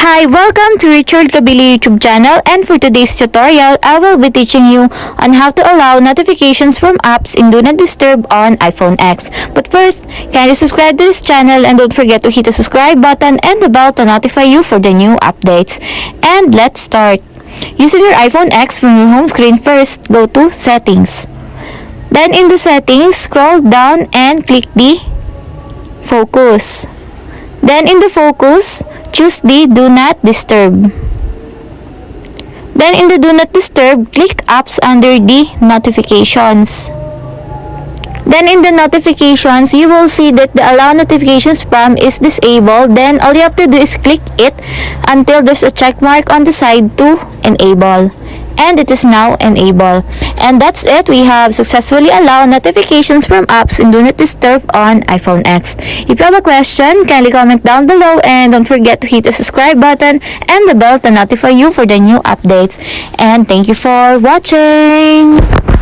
Hi, welcome to Richard Kabili YouTube channel, and for today's tutorial, I will be teaching you on how to allow notifications from apps in Do Not Disturb on iPhone X. But first, kindly subscribe to this channel and don't forget to hit the subscribe button and the bell to notify you for the new updates. And let's start. Using your iPhone X from your home screen, first go to Settings. Then in the Settings, scroll down and click the Focus. Then in the Focus, choose the Do Not Disturb. Then in the Do Not Disturb, click Apps under the Notifications. Then in the Notifications, you will see that the Allow Notifications From is disabled. Then all you have to do is click it until there's a check mark on the side to enable. And it is now enabled. And that's it. We have successfully allowed notifications from apps in Do Not Disturb on iPhone X. If you have a question, kindly comment down below and don't forget to hit the subscribe button and the bell to notify you for the new updates. And thank you for watching!